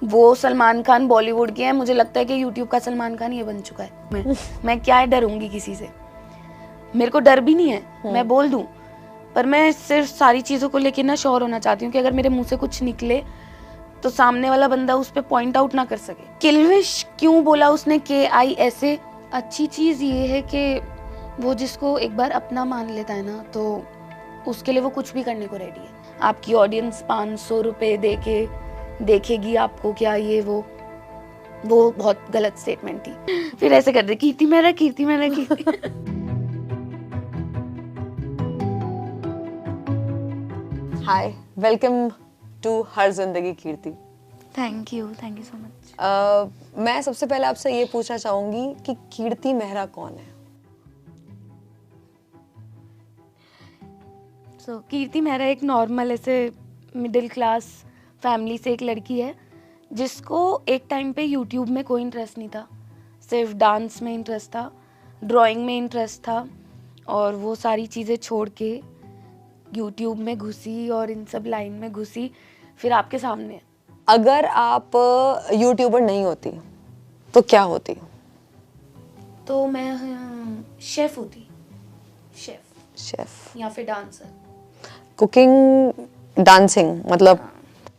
वो सलमान खान बॉलीवुड के हैं, मुझे लगता है कि यूट्यूब का सलमान खान ये बन चुका है। मैं क्या डरूंगी किसी से, मेरे को डर भी नहीं है, मैं बोल दूं। पर मैं सिर्फ सारी चीज़ों को लेके ना श्योर होना चाहती हूँ कि अगर मेरे मुंह से कुछ निकले तो सामने वाला बंदा उस पर पॉइंट आउट ना कर सके। किलविश क्यों बोला उसने KI ऐसे? अच्छी चीज़ ये है कि वो जिसको एक बार अपना मान लेता है ना, तो उसके लिए वो कुछ भी करने को रेडी है। आपकी ऑडियंस 500 रुपये दे के देखेगी आपको क्या, ये वो बहुत गलत स्टेटमेंट थी। फिर ऐसे कर दे, कीर्ति मेरा, कीर्ति मेरा, कीर्ति। हाय, welcome to her Zindagi Kirti. Thank you so much. मैं सबसे पहले आपसे ये पूछना चाहूंगी कि कीर्ति मेहरा कौन है? कीर्ति मेहरा एक नॉर्मल ऐसे मिडिल क्लास फैमिली से एक लड़की है जिसको एक टाइम पे यूट्यूब में कोई इंटरेस्ट नहीं था, सिर्फ डांस में इंटरेस्ट था, ड्राइंग में इंटरेस्ट था, और वो सारी चीज़ें छोड़ के यूट्यूब में घुसी और इन सब लाइन में घुसी, फिर आपके सामने। अगर आप यूट्यूबर नहीं होती तो क्या होती? तो मैं शेफ होती, शेफ या फिर डांसर। कुकिंग, डांसिंग, मतलब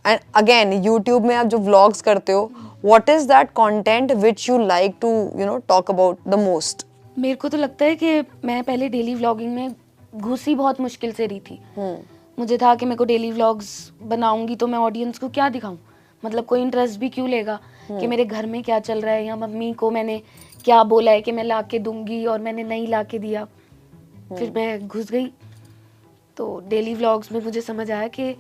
एंड अगेन यूट्यूब में आप जो व्लॉग्स करते हो, what is that content which you like to talk about the most? मेरे को तो लगता है कि मैं पहले डेली व्लॉगिंग में घुसी बहुत मुश्किल से रही थी। मुझे था कि मेरे को डेली व्लॉग्स बनाऊंगी तो मैं ऑडियंस को क्या दिखाऊं, मतलब कोई इंटरेस्ट भी क्यों लेगा कि मेरे घर में क्या चल रहा है, या मम्मी को मैंने क्या बोला है कि मैं ला के दूंगी और मैंने नहीं ला के दिया। फिर मैं घुस गई तो डेली व्लॉग्स में मुझे समझ आया कि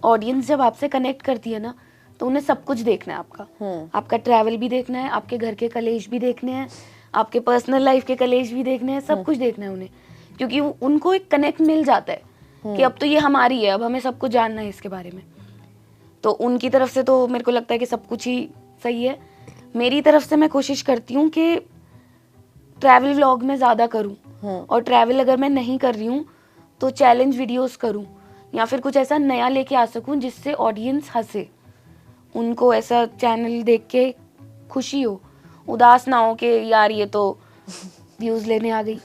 ऑडियंस जब आपसे कनेक्ट करती है ना, तो उन्हें सब कुछ देखना है आपका। आपका ट्रैवल भी देखना है, आपके घर के कलेश भी देखने हैं, आपके पर्सनल लाइफ के कलेश भी देखने हैं, सब कुछ देखना है उन्हें, क्योंकि उनको एक कनेक्ट मिल जाता है कि अब तो ये हमारी है, अब हमें सब कुछ जानना है इसके बारे में। तो उनकी तरफ से तो मेरे को लगता है कि सब कुछ ही सही है। मेरी तरफ से मैं कोशिश करती हूँ कि ट्रैवल व्लॉग में ज़्यादा करूँ, और ट्रैवल अगर मैं नहीं कर रही हूँ तो चैलेंज वीडियोस करूँ, या फिर कुछ ऐसा नया लेके आ सकूँ जिससे ऑडियंस हंसे, उनको ऐसा चैनल देख के खुशी हो, उदास ना हो कि यार ये तो व्यूज़ लेने आ गई,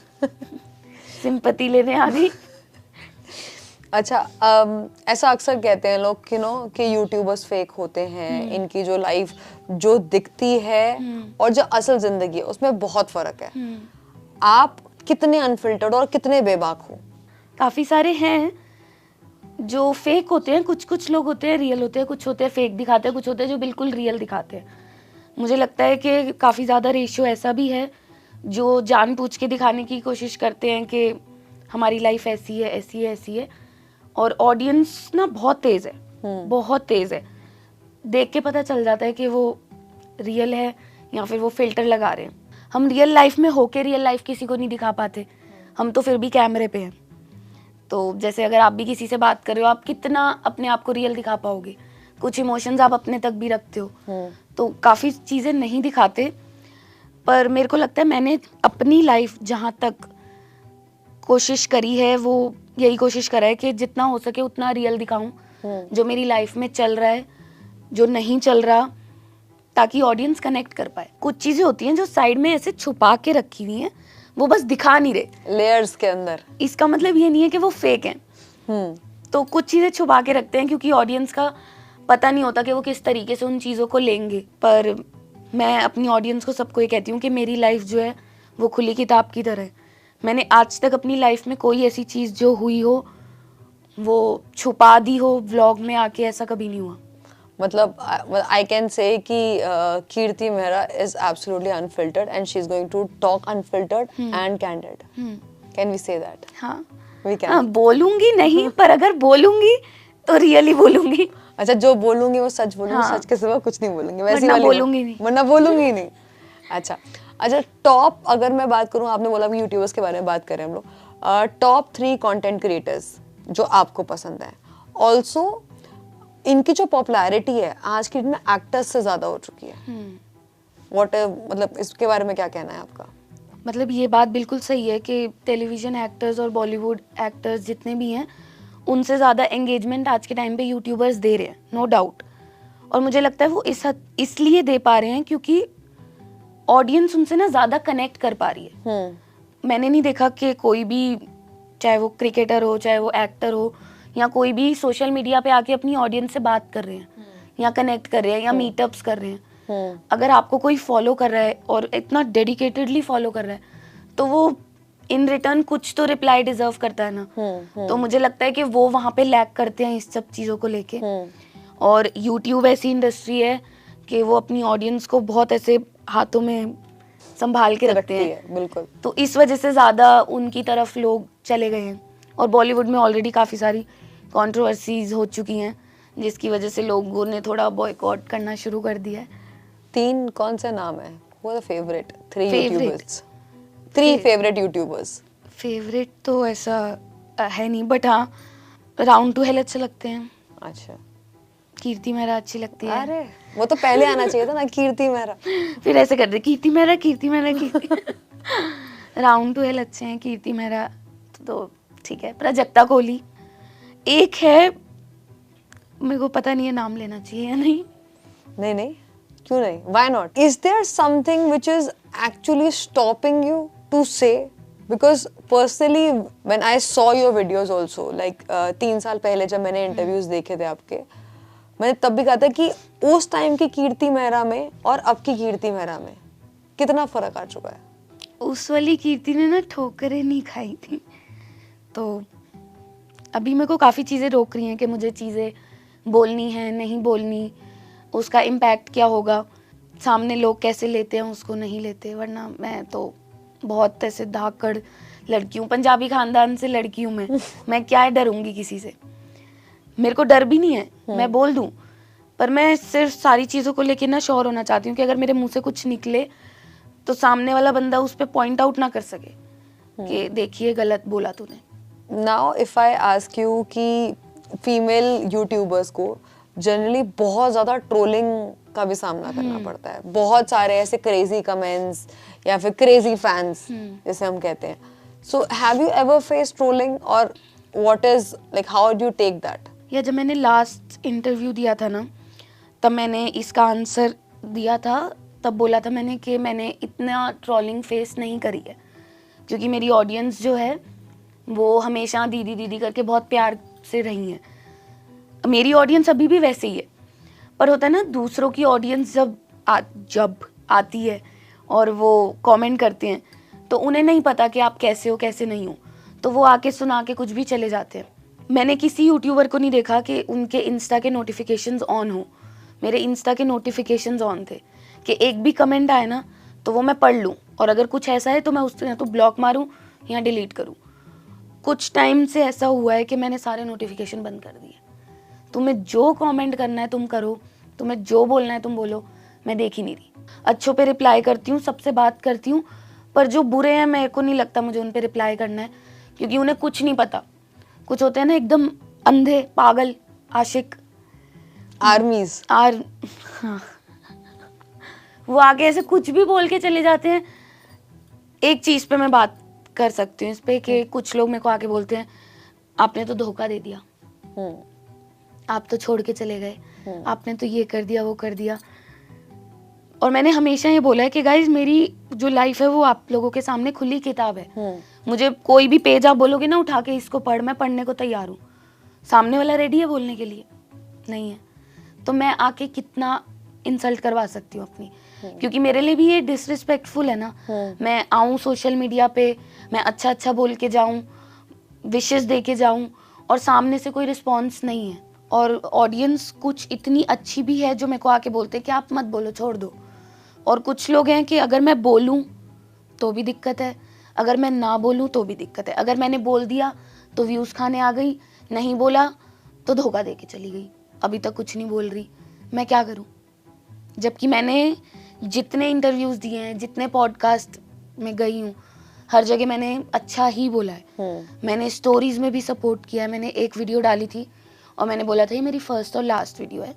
सिंपैथी लेने आ गई। अच्छा, ऐसा अक्सर कहते हैं लोग कि यूट्यूबर्स फेक होते हैं, इनकी जो लाइफ जो दिखती है और जो असल जिंदगी है उसमें बहुत फर्क है। आप कितने अनफिल्टर्ड और कितने बेबाक हो? काफ़ी सारे हैं जो फेक होते हैं, कुछ लोग होते हैं रियल होते हैं, कुछ होते हैं फेक दिखाते हैं, कुछ होते हैं जो बिल्कुल रियल दिखाते हैं। मुझे लगता है कि काफ़ी ज़्यादा रेशियो ऐसा भी है जो जानबूझ के दिखाने की कोशिश करते हैं कि हमारी लाइफ ऐसी है, ऐसी है, ऐसी है, और ऑडियंस ना बहुत तेज़ है, बहुत तेज़ है, देख के पता चल जाता है कि वो रियल है या फिर वो फिल्टर लगा रहे हैं। हम रियल लाइफ में होके रियल लाइफ किसी को नहीं दिखा पाते, हम तो फिर भी कैमरे पे हैं। तो जैसे अगर आप भी किसी से बात कर रहे हो, आप कितना अपने आप को रियल दिखा पाओगे? कुछ इमोशंस आप अपने तक भी रखते हो, तो काफ़ी चीज़ें नहीं दिखाते। पर मेरे को लगता है मैंने अपनी लाइफ जहाँ तक कोशिश करी है, वो यही कोशिश करा है कि जितना हो सके उतना रियल दिखाऊं, जो मेरी लाइफ में चल रहा है, जो नहीं चल रहा, ताकि ऑडियंस कनेक्ट कर पाए। कुछ चीज़ें होती हैं जो साइड में ऐसे छुपा के रखी हुई हैं, वो बस दिखा नहीं रहे लेयर्स के अंदर। इसका मतलब ये नहीं है कि वो फेक हैं। तो कुछ चीज़ें छुपा के रखते हैं क्योंकि ऑडियंस का पता नहीं होता कि वो किस तरीके से उन चीज़ों को लेंगे। पर मैं अपनी ऑडियंस को सबको ये कहती हूँ कि मेरी लाइफ जो है वो खुली किताब की तरह है। मैंने आज तक अपनी लाइफ में कोई ऐसी चीज़ जो हुई हो वो छुपा दी हो व्लॉग में आके, ऐसा कभी नहीं हुआ। मतलब I can say कि कीर्ति Mehra is absolutely unfiltered and she is going to talk unfiltered and candid. Can we say that? हाँ, We can. हाँ, बोलूंगी नहीं, पर अगर बोलूंगी तो रियली बोलूंगी। अच्छा, जो बोलूंगी वो सच बोलूंगी, हाँ। सच के सिवा कुछ नहीं बोलूंगी, वैसी वरना वाली बोलूंगी नहीं। वरना बोलूंगी नहीं। अच्छा, टॉप अगर मैं बात करूं, आपने बोला कि यूट्यूबर्स के बारे में बात करें हम लोग, टॉप 3 कंटेंट क्रिएटर्स जो आपको पसंद है। ऑल्सो इनकी जो पॉपुलैरिटी है आज की डेट में एक्टर्स से ज्यादा हो चुकी है। मतलब इसके बारे में क्या कहना है आपका? मतलब ये बात बिल्कुल सही है कि टेलीविजन एक्टर्स और बॉलीवुड एक्टर्स जितने भी हैं उनसे ज़्यादा एंगेजमेंट आज के टाइम पे यूट्यूबर्स दे रहे हैं, नो डाउट। और मुझे लगता है वो इसलिए दे पा रहे हैं क्योंकि ऑडियंस उनसे ना ज़्यादा कनेक्ट कर पा रही है। मैंने नहीं देखा कि कोई भी, चाहे वो क्रिकेटर हो, चाहे वो एक्टर हो, या कोई भी सोशल मीडिया पे आके अपनी ऑडियंस से बात कर रहे हैं या कनेक्ट कर रहे हैं या मीटअप्स कर रहे हैं। अगर आपको कोई फॉलो कर रहा है और इतना डेडिकेटेडली फॉलो कर रहा है तो वो इन रिटर्न कुछ तो रिप्लाई डिजर्व करता है ना। तो मुझे लगता है कि वो वहाँ पे लैक करते हैं इस सब चीज़ों को लेके। और यूट्यूब ऐसी इंडस्ट्री है कि वो अपनी ऑडियंस को बहुत ऐसे हाथों में संभाल के रखते हैं। बिल्कुल। तो इस वजह से ज़्यादा उनकी तरफ लोग चले गए हैं। और बॉलीवुड में ऑलरेडी काफ़ी सारी कंट्रोवर्सीज हो चुकी हैं जिसकी वजह से लोगों ने थोड़ा बॉयकॉट करना शुरू कर दिया है। 3 कौन सा नाम है? Who are the favorite 3 YouTubers? 3 favorite YouTubers? Favourite तो ऐसा है नहीं, बट हाँ राउंड टू हेल अच्छे लगते हैं। अच्छा, कीर्ति मेहरा अच्छी लगती है। अरे वो तो पहले आना चाहिए था ना, कीर्ति मेहरा। फिर ऐसे कर दे कीर्ति मेहरा कीर्ति मेहरा कीर्ति राउंड टू हेल अच्छे हैं, कीर्ति मेहरा तो ठीक है। प्राजक्ता कोहली एक है, मेरे को पता नहीं है नाम लेना चाहिए या नहीं। नहीं, क्यों नहीं? Why not? Is there something which is actually stopping you to say? Because personally, when I saw your videos also, like 3 साल पहले जब मैंने इंटरव्यूज देखे थे आपके, मैंने तब भी कहा था कि उस टाइम की कीर्ति मेहरा में और अब की कीर्ति मेहरा में कितना फर्क आ चुका है। उस वाली कीर्ति ने ना ठोकरें नहीं खाई थी, तो अभी मेरे को काफ़ी चीज़ें रोक रही हैं कि मुझे चीज़ें बोलनी है नहीं बोलनी, उसका इम्पैक्ट क्या होगा, सामने लोग कैसे लेते हैं उसको नहीं लेते। वरना मैं तो बहुत ऐसे धाकड़ लड़की हूँ, पंजाबी खानदान से लड़की हूँ मैं क्या डरूंगी किसी से। मेरे को डर भी नहीं है, मैं बोल दूँ, पर मैं सिर्फ सारी चीज़ों को लेके ना श्योर होना चाहती हूँ कि अगर मेरे मुंह से कुछ निकले तो सामने वाला बंदा उस पर पॉइंट आउट ना कर सके कि देखिए गलत बोला तूने। Now if I ask you कि फीमेल यूट्यूबर्स को जनरली बहुत ज़्यादा ट्रोलिंग का भी सामना करना पड़ता है, बहुत सारे ऐसे क्रेजी कमेंट्स या फिर क्रेजी फैंस जैसे हम कहते हैं। So have you ever face trolling और what is like how do you take that? या जब मैंने लास्ट इंटरव्यू दिया था ना, तब मैंने इसका आंसर दिया था। तब बोला था मैंने कि मैंने इतना ट्रोलिंग फेस नहीं करी है क्योंकि मेरी ऑडियंस जो है वो हमेशा दीदी दीदी करके बहुत प्यार से रही है। मेरी ऑडियंस अभी भी वैसे ही है, पर होता है ना दूसरों की ऑडियंस जब आती है और वो कमेंट करते हैं तो उन्हें नहीं पता कि आप कैसे हो कैसे नहीं हो, तो वो आके सुना के कुछ भी चले जाते हैं। मैंने किसी यूट्यूबर को नहीं देखा कि उनके इंस्टा के नोटिफिकेशंस ऑन हो। मेरे इंस्टा के नोटिफिकेशंस ऑन थे कि एक भी कमेंट आए ना तो वो मैं पढ़ लूँ, और अगर कुछ ऐसा है तो मैं उसको या तो ब्लॉक मारूँ या डिलीट करूँ। कुछ टाइम से ऐसा हुआ है कि मैंने सारे नोटिफिकेशन बंद कर दिए। तुम्हें जो कमेंट करना है तुम करो, तुम्हें जो बोलना है तुम बोलो, मैं देख ही नहीं रही। अच्छों पे रिप्लाई करती हूँ, सबसे बात करती हूँ, पर जो बुरे हैं मेरे को नहीं लगता मुझे उन पे रिप्लाई करना है क्योंकि उन्हें कुछ नहीं पता। कुछ होते हैं ना एकदम अंधे पागल आशिक आर्मीज हाँ। वो आगे ऐसे कुछ भी बोल के चले जाते हैं। एक चीज़ पे मैं बात कर सकती हूँ इस पे कि कुछ लोग मेरे को आके बोलते हैं आपने तो धोखा दे दिया, आप तो छोड़ के चले गए, आपने तो ये कर दिया वो कर दिया। और मैंने हमेशा ये बोला है कि गाइज मेरी जो लाइफ है वो आप लोगों के सामने खुली किताब है। मुझे कोई भी पेज आप बोलोगे ना उठा के इसको पढ़, मैं पढ़ने को तैयार हूँ। सामने वाला रेडी है बोलने के लिए? नहीं है। तो मैं आके कितना इंसल्ट करवा सकती हूँ अपनी, क्योंकि मेरे लिए भी ये डिसरिस्पेक्टफुल है ना। मैं आऊँ सोशल मीडिया पे, मैं अच्छा अच्छा बोल के जाऊँ, विशेस दे के जाऊँ, और सामने से कोई रिस्पॉन्स नहीं है। और ऑडियंस कुछ इतनी अच्छी भी है जो मेरे को आके बोलते हैं कि आप मत बोलो, छोड़ दो। और कुछ लोग हैं कि अगर मैं बोलूँ तो भी दिक्कत है, अगर मैं ना बोलूँ तो भी दिक्कत है। अगर मैंने बोल दिया तो व्यूज़ खाने आ गई, नहीं बोला तो धोखा दे के चली गई। अभी तक कुछ नहीं बोल रही, मैं क्या करूँ? जबकि मैंने जितने इंटरव्यूज़ दिए हैं, जितने पॉडकास्ट में गई हूँ, हर जगह मैंने अच्छा ही बोला है। मैंने स्टोरीज में भी सपोर्ट किया है। मैंने एक वीडियो डाली थी और मैंने बोला था ये मेरी फर्स्ट और लास्ट वीडियो है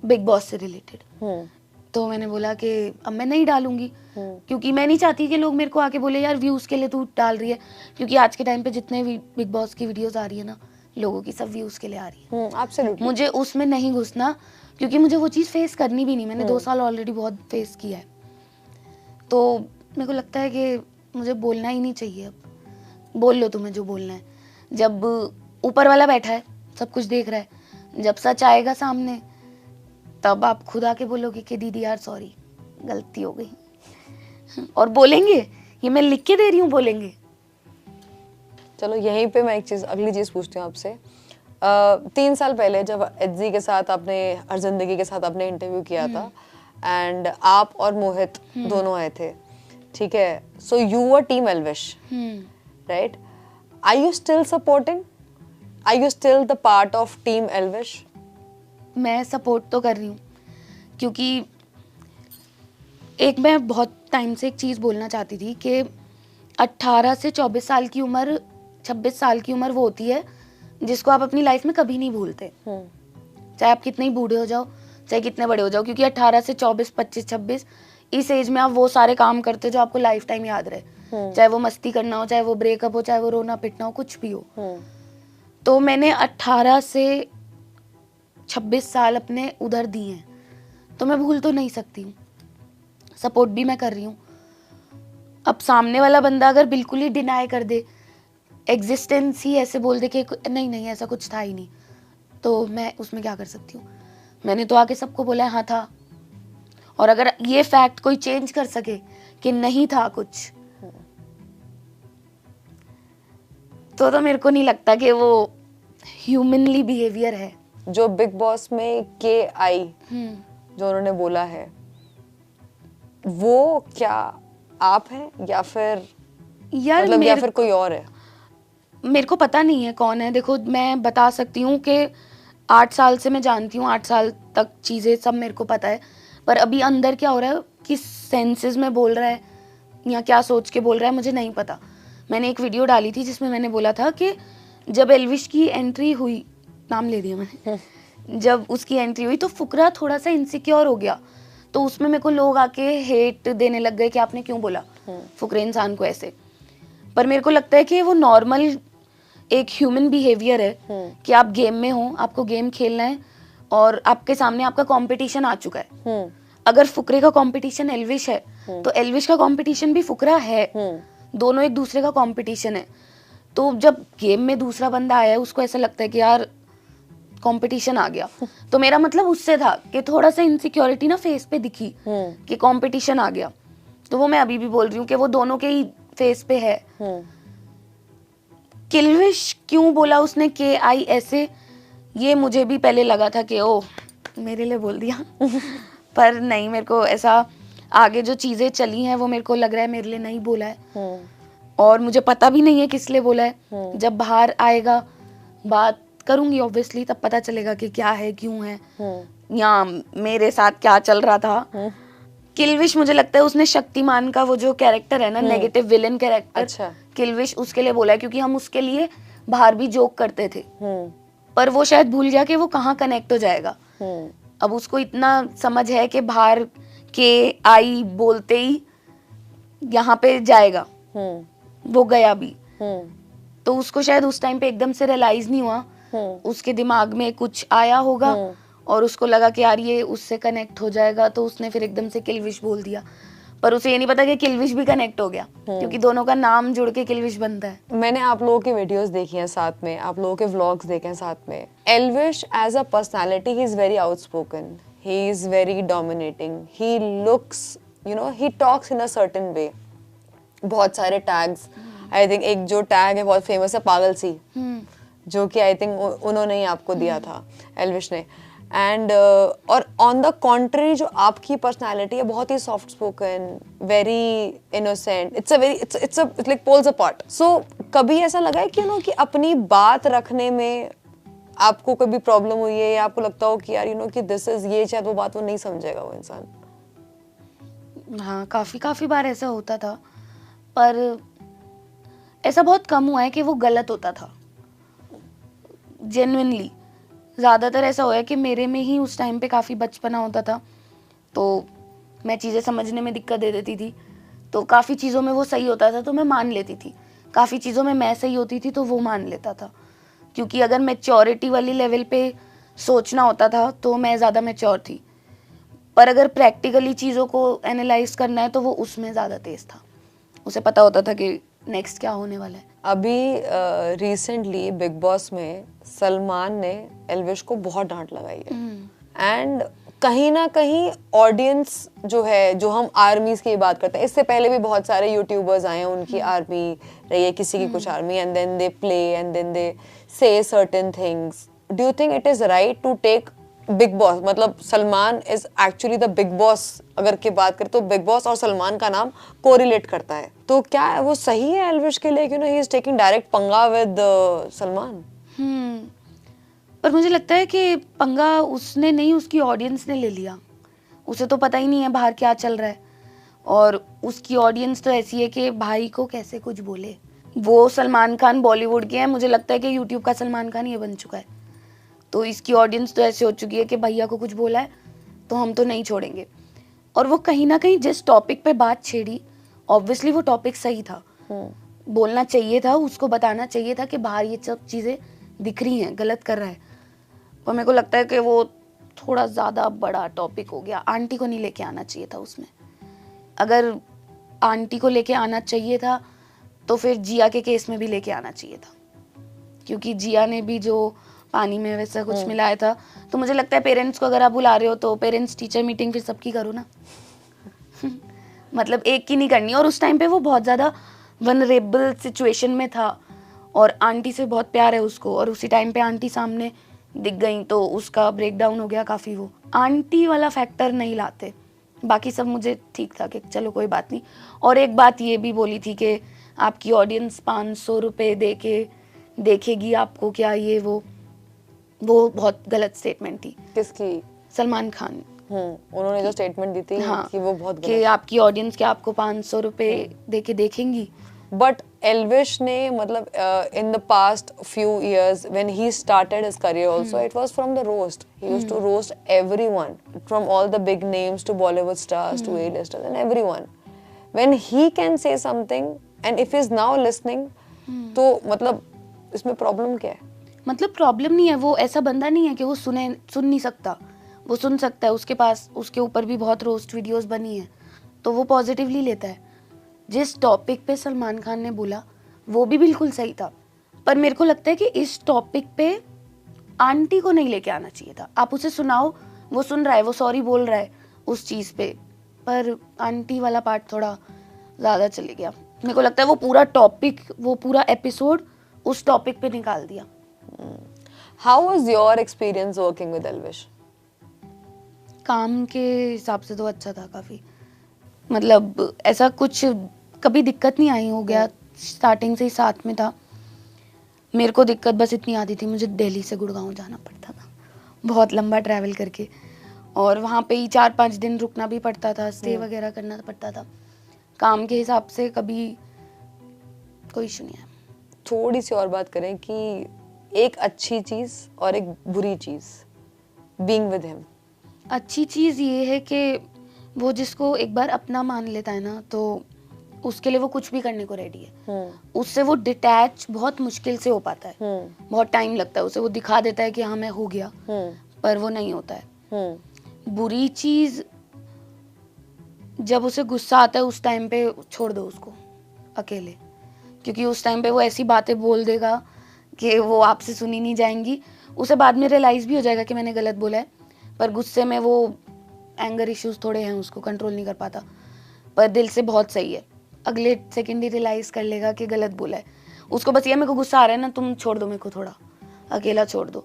बिग बॉस से रिलेटेड। तो मैंने बोला कि अब मैं नहीं डालूंगी क्योंकि मैं नहीं चाहती कि लोग मेरे को आके बोले यार व्यूज़ के लिए तू डाल रही है, क्योंकि आज के टाइम पे जितने बिग बॉस की वीडियोस आ रही है ना, लोगों की सब व्यूज़ के लिए आ रही है। Absolutely. मुझे उसमें नहीं घुसना। क्योंकि मुझे वो चीज़ फेस करनी भी नहीं, मैंने 2 साल ऑलरेडी बहुत फेस किया है। तो मेरे को लगता है कि मुझे बोलना ही नहीं चाहिए। अब बोल लो तुम्हें जो बोलना है, जब ऊपर वाला बैठा है सब कुछ देख रहा है, जब सच आएगा सामने तब आप खुद आके बोलोगे कि दीदी यार सॉरी गलती हो गई और बोलेंगे, ये मैं लिख के दे रही हूँ, बोलेंगे। चलो यहीं पे मैं एक चीज, अगली चीज पूछती हूँ आपसे। 3 साल पहले जब एजी के साथ आपने, हर जिंदगी के साथ आपने इंटरव्यू किया था, एंड आप और मोहित दोनों आए थे, ठीक है, so you were team Elvish, right? Are you still supporting, are you still the part of team Elvish? मैं सपोर्ट तो कर रही हूँ, क्योंकि एक मैं बहुत टाइम से एक चीज़ बोलना चाहती थी कि 18 से 24 साल की उम्र, 26 साल की उम्र वो होती है जिसको आप अपनी लाइफ में कभी नहीं भूलते, चाहे आप कितने ही बूढ़े हो जाओ, चाहे कितने बड़े हो जाओ, क्योंकि 18 से 24, 25, 26 इस एज में आप वो सारे काम करते हो जो आपको लाइफ टाइम याद रहे, चाहे वो मस्ती करना हो, चाहे वो ब्रेकअप हो, चाहे वो रोना पिटना हो, कुछ भी हो। तो मैंने 18 से 26 साल अपने उधर दिए हैं, तो मैं भूल तो नहीं सकती हूँ। सपोर्ट भी मैं कर रही हूँ। अब सामने वाला बंदा अगर बिल्कुल ही डिनाई कर दे, एग्जिस्टेंस ही ऐसे बोल दे कि नहीं नहीं ऐसा कुछ था ही नहीं, तो मैं उसमें क्या कर सकती हूँ? मैंने तो आके सबको बोला है हाँ था, और अगर ये फैक्ट कोई चेंज कर सके कि नहीं था कुछ, तो मेरे को नहीं लगता कि वो ह्यूमनली बिहेवियर है। जो बिग बॉस में के आई जो उन्होंने बोला है, वो क्या आप हैं या फिर यार मतलब या फिर कोई और है? मेरे को पता नहीं है कौन है। देखो मैं बता सकती हूँ कि 8 साल से मैं जानती हूँ, 8 साल तक चीज़ें सब मेरे को पता है, पर अभी अंदर क्या हो रहा है, किस सेंसेस में बोल रहा है या क्या सोच के बोल रहा है, मुझे नहीं पता। मैंने एक वीडियो डाली थी जिसमें मैंने बोला था कि जब एल्विश की एंट्री हुई, नाम ले दिया मैंने, जब उसकी एंट्री हुई तो फुकरा थोड़ा सा इनसिक्योर हो गया, तो उसमें मेरे को लोग आके हेट देने लग गए कि आपने क्यों बोला फुकरे इंसान को ऐसे। पर मेरे को लगता है कि वो नॉर्मल एक ह्यूमन बिहेवियर है कि आप गेम में हो, आपको गेम खेलना है और आपके सामने आपका कंपटीशन आ चुका है। अगर फुकरे का कंपटीशन एल्विश है तो एल्विश का कंपटीशन भी फुकरा है, दोनों एक दूसरे का कंपटीशन है। तो जब गेम में दूसरा बंदा आया है, उसको ऐसा लगता है कि यार कंपटीशन आ गया, तो मेरा मतलब उससे था कि थोड़ा सा इनसिक्योरिटी ना फेस पे दिखी कि कंपटीशन आ गया। तो वो मैं अभी भी बोल रही हूँ कि वो दोनों के ही फेस पे है। किल्विश क्यों बोला उसने के आई ऐसे, ये मुझे भी पहले लगा था कि ओ मेरे लिए बोल दिया पर नहीं, मेरे को ऐसा आगे जो चीजें चली हैं वो मेरे को लग रहा है मेरे लिए नहीं बोला है, और मुझे पता भी नहीं है किस लिए बोला है। जब बाहर आएगा बात करूंगी ऑब्वियसली, तब पता चलेगा कि क्या है, क्यों है, या मेरे साथ क्या चल रहा था। किल्विश मुझे लगता है उसने शक्तिमान का वो जो कैरेक्टर है ना, नेगेटिव विलेन कैरेक्टर, अच्छा। किल्विश उसके लिए बोला है, क्योंकि हम उसके लिए बाहर भी जोक करते थे, पर वो शायद भूल गया कि वो कहाँ कनेक्ट हो जाएगा। अब उसको इतना समझ है कि बाहर के आई बोलते ही यहाँ पे जाएगा, वो गया भी, तो उसको शायद उस टाइम पे एकदम से रियलाइज नहीं हुआ, उसके दिमाग में कुछ आया होगा और उसको लगा कि यार ये उससे कनेक्ट हो जाएगा, तो उसने फिर एकदम से किल्विश बोल दिया। पर उसे ये नहीं पता कि किल्विश भी कनेक्ट हो गया, क्योंकि दोनों का नाम जुड़ के किल्विश बनता है। मैंने आप लोगों की वीडियोस देखी हैं साथ में, आप लोगों के व्लॉग्स देखे हैं साथ में। Elvish as a personality he is very outspoken, he is very dominating, he looks you know, he talks in a certain way. बहुत सारे टैग्स, आई थिंक एक जो टैग है बहुत फेमस है पागल सी, जो कि आई थिंक उन्होंने ही आपको दिया था, एल्विश ने। एंड और ऑन द कॉन्ट्री जो आपकी पर्सनालिटी है बहुत ही soft spoken, very innocent, it's like poles apart. So कभी ऐसा लगा है कि यू नो कि अपनी बात रखने में आपको कभी प्रॉब्लम हुई है, या आपको लगता हो कि यार यू नो कि दिस इज, ये शायद वो बात वो नहीं समझेगा वो इंसान? हाँ, काफी बार ऐसा होता था, पर ऐसा बहुत कम हुआ है कि वो गलत होता था। जेन्युइनली ज़्यादातर ऐसा हुआ है कि मेरे में ही उस टाइम पे काफ़ी बचपना होता था, तो मैं चीज़ें समझने में दिक्कत दे देती थी, तो काफ़ी चीज़ों में वो सही होता था तो मैं मान लेती थी, काफ़ी चीज़ों में मैं सही होती थी तो वो मान लेता था। क्योंकि अगर मैच्योरिटी वाली लेवल पे सोचना होता था तो मैं ज़्यादा मैच्योर थी, पर अगर प्रैक्टिकली चीज़ों को एनालाइज करना है तो वो उसमें ज़्यादा तेज था। उसे पता होता था कि नेक्स्ट क्या होने वाला है। अभी रिसेंटली बिग बॉस में सलमान ने एल्विश को बहुत डांट लगाई है एंड कहीं ना कहीं ऑडियंस जो है, जो हम आर्मीज की बात करते हैं, इससे पहले भी बहुत सारे यूट्यूबर्स आए हैं, उनकी आर्मी रही है, किसी की कुछ army, and then they play and then they say certain things. Do you think it is right to take Bigg Boss, मतलब Salman is actually the Bigg Boss, अगर की बात करें तो बिग बॉस और सलमान का नाम कोरिलेट करता है, तो क्या वो सही है एल्विश के लिए, ही इज टेकिंग डायरेक्ट पंगा विद सलमान? पर मुझे लगता है कि पंगा उसने नहीं, उसकी ऑडियंस ने ले लिया। उसे तो पता ही नहीं है बाहर क्या चल रहा है, और उसकी ऑडियंस तो ऐसी है कि भाई को कैसे कुछ बोले। वो सलमान खान बॉलीवुड के हैं, मुझे लगता है कि यूट्यूब का सलमान खान ये बन चुका है, तो इसकी ऑडियंस तो ऐसे हो चुकी है कि भैया को कुछ बोला है तो हम तो नहीं छोड़ेंगे। और वो कहीं ना कहीं जिस टॉपिक पे बात छेड़ी, ऑब्वियसली वो टॉपिक सही था, बोलना चाहिए था, उसको बताना चाहिए था कि बाहर ये सब चीज़ें दिख रही हैं, गलत कर रहा है। पर मेरे को लगता है कि वो थोड़ा ज़्यादा बड़ा टॉपिक हो गया, आंटी को नहीं लेके आना चाहिए था उसमें। अगर आंटी को लेके आना चाहिए था तो फिर जिया के केस में भी लेके आना चाहिए था, क्योंकि जिया ने भी जो पानी में वैसा कुछ मिलाया था। तो मुझे लगता है पेरेंट्स को अगर आप बुला रहे हो तो पेरेंट्स टीचर मीटिंग फिर सबकी करो ना मतलब एक की नहीं करनी। और उस टाइम पे वो बहुत ज़्यादा वनरेबल सिचुएशन में था और आंटी से बहुत प्यार है उसको, और उसी टाइम पे आंटी सामने दिख गई तो उसका ब्रेक डाउन हो गया काफ़ी। वो आंटी वाला फैक्टर नहीं लाते, बाकी सब मुझे ठीक था कि चलो कोई बात नहीं। और एक बात ये भी बोली थी कि आपकी ऑडियंस 500 रुपये दे के देखेगी आपको क्या, ये वो बहुत गलत स्टेटमेंट थी। किसकी? सलमान खान। उन्होंने जो स्टेटमेंट दी थी, हाँ, कि वो बहुत कि आपकी ऑडियंस क्या आपको 500 रुपये दे के देखेंगी। बट एल्विश ने मतलब in the past few years when he started his career also, it was from the roast. He used to roast everyone, from all the big names to Bollywood stars to A-listers and everyone. When he can say something and if he's now listening, तो मतलब इसमें problem क्या है? मतलब problem नहीं है, वो ऐसा बंदा नहीं है कि वो सुन नहीं सकता, वो सुन सकता है। उसके पास उसके ऊपर भी बहुत रोस्ट वीडियोस बनी है, तो वो पॉजिटिवली लेता है। जिस टॉपिक पे सलमान खान ने बोला वो भी बिल्कुल सही था, पर मेरे को लगता है कि इस टॉपिक पे आंटी को नहीं लेके आना चाहिए था। आप उसे सुनाओ, वो सुन रहा है, वो सॉरी बोल रहा है उस चीज़ पे, पर आंटी वाला पार्ट थोड़ा ज़्यादा चले गया। मेरे को लगता है वो पूरा टॉपिक, वो पूरा एपिसोड उस टॉपिक पे निकाल दिया। How was your experience working with Elvish? काम के हिसाब से तो अच्छा था काफ़ी, मतलब ऐसा कुछ कभी दिक्कत नहीं आई। हो गया स्टार्टिंग से ही साथ में था। मेरे को दिक्कत बस इतनी आती थी, मुझे दिल्ली से गुड़गांव जाना पड़ता था बहुत लंबा ट्रैवल करके, और वहाँ पे ही 4-5 दिन रुकना भी पड़ता था, स्टे वगैरह करना पड़ता था। काम के हिसाब से कभी कोई इशू नहीं है। थोड़ी सी और बात करें कि एक अच्छी चीज़ और एक बुरी चीज़ बीइंग विद हिम। अच्छी चीज़ ये है कि वो जिसको एक बार अपना मान लेता है ना, तो उसके लिए वो कुछ भी करने को रेडी है। उससे वो डिटैच बहुत मुश्किल से हो पाता है, बहुत टाइम लगता है उसे। वो दिखा देता है कि हाँ मैं हो गया, पर वो नहीं होता है। बुरी चीज़, जब उसे गुस्सा आता है उस टाइम पे छोड़ दो उसको अकेले, क्योंकि उस टाइम पे वो ऐसी बातें बोल देगा कि वो आपसे सुनी नहीं जाएंगी। उसे बाद में रियलाइज़ भी हो जाएगा कि मैंने गलत बोला है, पर गुस्से में वो एंगर इश्यूज थोड़े हैं, उसको कंट्रोल नहीं कर पाता, पर दिल से बहुत सही है। अगले सेकंड ही रियलाइज़ कर लेगा कि गलत बोला है। उसको बस ये, मेरे को गुस्सा आ रहा है ना, तुम छोड़ दो मेरे को, थोड़ा अकेला छोड़ दो।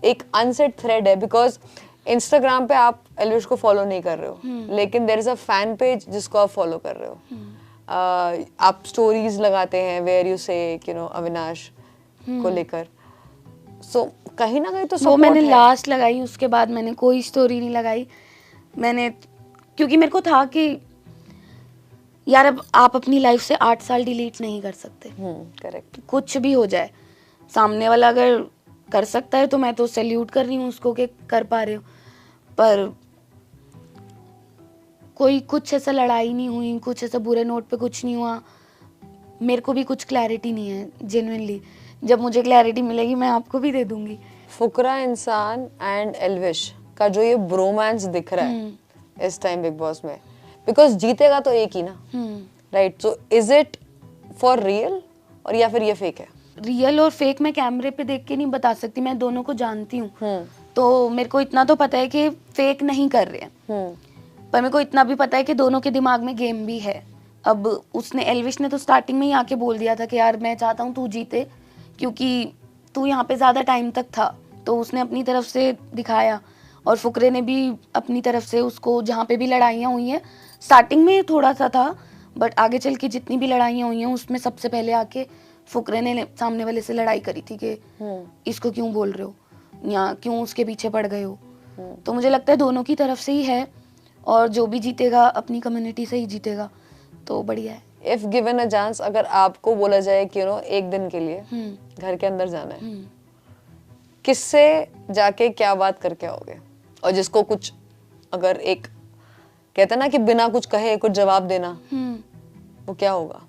एक अनसेट थ्रेड है, बिकॉज इंस्टाग्राम पे आप एल्विश को फॉलो नहीं कर रहे हो, लेकिन there is a fan page जिसको आप फॉलो कर रहे हो। आप स्टोरीज लगाते हैं वेयर यू से अविनाश को लेकर, सो कहीं ना कहीं तो वो मैंने लास्ट लगाई, उसके बाद मैंने कोई स्टोरी नहीं लगाई। मैंने, क्योंकि मेरे को था कि यार अब आप अपनी लाइफ से 8 साल डिलीट नहीं कर सकते। करेक्ट। कुछ भी हो जाए, सामने वाला अगर कर सकता है तो मैं तो सैल्यूट कर रही हूँ उसको कि कर पा रहे हो, पर कोई कुछ ऐसा लड़ाई नहीं हुई, कुछ ऐसा बुरे नोट पे कुछ नहीं हुआ। मेरे को भी कुछ क्लैरिटी नहीं है जेन्युइनली। जब मुझे क्लैरिटी मिलेगी मैं आपको भी दे दूंगी, फुकरा इंसान एंड एल्विश का जो ये ब्रोमांस दिख रहा है इस टाइम बिग बॉस में, बिकॉज जीतेगा तो एक ही ना, right? So is it for real और या फिर ये फेक है? रियल और फेक मैं कैमरे पे देख के नहीं बता सकती, मैं दोनों को जानती हूँ। तो मेरे को इतना तो पता है कि फेक नहीं कर रहे हैं, पर मेरे को इतना भी पता है कि दोनों के दिमाग में गेम भी है। अब उसने, एल्विश ने तो स्टार्टिंग में ही आके बोल दिया था कि यार मैं चाहता हूँ तू जीते, क्योंकि तू यहाँ पे ज़्यादा टाइम तक था, तो उसने अपनी तरफ से दिखाया। और फुकरे ने भी अपनी तरफ से उसको, जहाँ पे भी लड़ाइयाँ हुई हैं, स्टार्टिंग में थोड़ा सा था, बट आगे चल के जितनी भी लड़ाइयाँ हुई हैं उसमें सबसे पहले आके फुकरे ने सामने वाले से लड़ाई करी थी कि इसको क्यों बोल रहे हो या क्यों उसके पीछे पड़ गए हो। तो मुझे लगता है दोनों की तरफ से ही है, और जो भी जीतेगा अपनी कम्युनिटी से ही जीतेगा, तो बढ़िया है। इफ गिवन अ चांस, अगर आपको बोला जाए कि एक दिन के लिए घर के अंदर जाना है, किससे जाके क्या बात करके आओगे? और जिसको कुछ, अगर एक कहते ना कि बिना कुछ कहे कुछ जवाब देना, वो क्या होगा?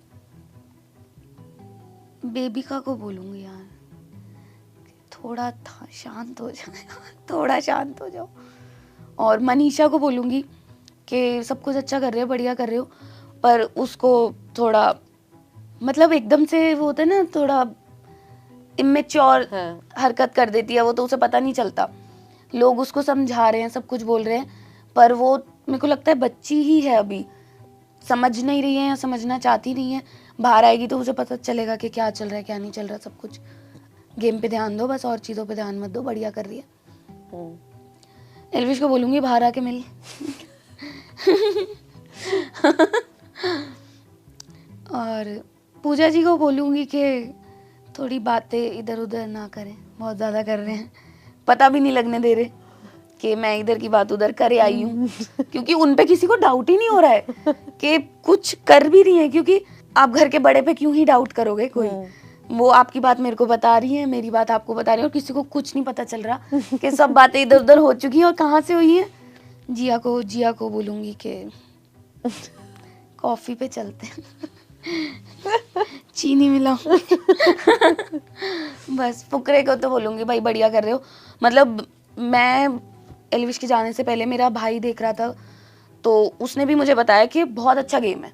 बेबिका को बोलूंगी यार, थोड़ा शांत हो जाए, थोड़ा शांत हो जाओ। और मनीषा को बोलूंगी कि सब कुछ अच्छा कर रहे हो, बढ़िया कर रहे हो, पर उसको थोड़ा, मतलब एकदम से वो होता है ना, थोड़ा इमेच्योर हरकत कर देती है वो, तो उसे पता नहीं चलता। लोग उसको समझा रहे हैं, सब कुछ बोल रहे हैं, पर वो मेरे को लगता है बच्ची ही है अभी, समझ नहीं रही है या समझना चाहती नहीं है। बाहर आएगी तो उसे पता चलेगा कि क्या चल रहा है क्या नहीं चल रहा। सब कुछ गेम पे ध्यान दो बस, और चीज़ों पे ध्यान मत दो, बढ़िया कर रही है। एल्विश को बोलूँगी बाहर आके मिल। और पूजा जी को बोलूँगी कि थोड़ी बातें इधर उधर ना करें, बहुत ज़्यादा कर रहे हैं, पता भी नहीं लगने दे रहे कि मैं इधर की बात उधर करे आई हूँ। क्योंकि उन पे किसी को डाउट ही नहीं हो रहा है कि कुछ कर भी रही है, क्योंकि आप घर के बड़े पे क्यों ही डाउट करोगे कोई। वो आपकी बात मेरे को बता रही है, मेरी बात आपको बता रही है, और किसी को कुछ नहीं पता चल रहा कि सब बातें इधर उधर हो चुकी हैं और कहाँ से हुई है। जिया को बोलूँगी कि कॉफ़ी पे चलते हैं, चीनी मिलाऊं। बस फुकरे को तो बोलूँगी भाई बढ़िया कर रहे हो। मतलब मैं एल्विश के जाने से पहले मेरा भाई देख रहा था, तो उसने भी मुझे बताया कि बहुत अच्छा गेम है।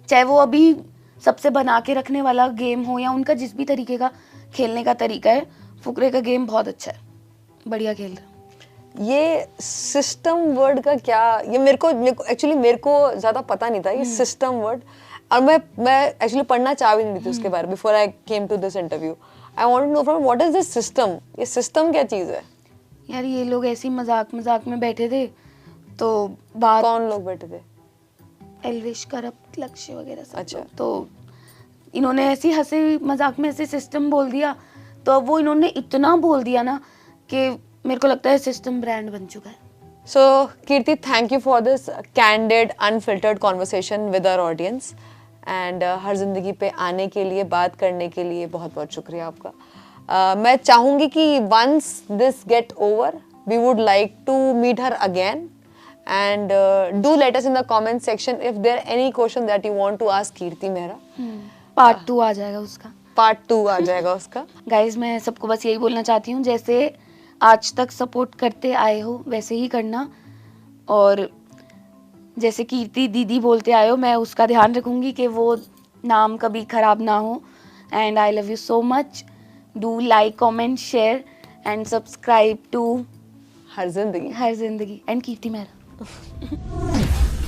चाहे वो अभी सबसे बना के रखने वाला गेम हो या उनका जिस भी तरीके का खेलने का तरीका है, फुकरे का गेम बहुत अच्छा है, बढ़िया खेल रहा है। ये सिस्टम वर्ड का क्या, ये मेरे को एक्चुअली मेरे को ज्यादा पता नहीं था ये सिस्टम वर्ड, और मैं एक्चुअली पढ़ना चाह भी नहीं थी उसके बारे में before I came to this interview. I want to know from what is this system, ये सिस्टम क्या चीज है? यार ये लोग ऐसे ही मजाक में बैठे थे, तो बात, कौन लोग बैठे थे? एल्विश, करप्ट, लक्ष्य वगैरह सब। अच्छा। तो इन्होंने ऐसे हंसे मजाक में ऐसे सिस्टम बोल दिया, तो अब वो इन्होंने इतना बोल दिया ना कि मेरे को लगता है सिस्टम ब्रांड बन चुका है। So Kirti, thank you for this candid, unfiltered conversation with our audience, and हर जिंदगी पे आने के लिए, बात करने के लिए बहुत बहुत शुक्रिया आपका। मैं चाहूँगी कि once this get over, we would like to meet her again, and do let us in the comment section if there any question that you want to ask Kirti Mehra. Part 2 आ जाएगा उसका, part 2 आ जाएगा उसका। Guys मैं सबको बस यही बोलना चाहती हूँ, जैसे आज तक सपोर्ट करते आए हो वैसे ही करना, और जैसे कीर्ति दीदी बोलते आए हो मैं उसका ध्यान रखूँगी कि वो नाम कभी ख़राब ना हो। And I love you so much, do like comment share and subscribe to her Zindagi and Kirti Mehra.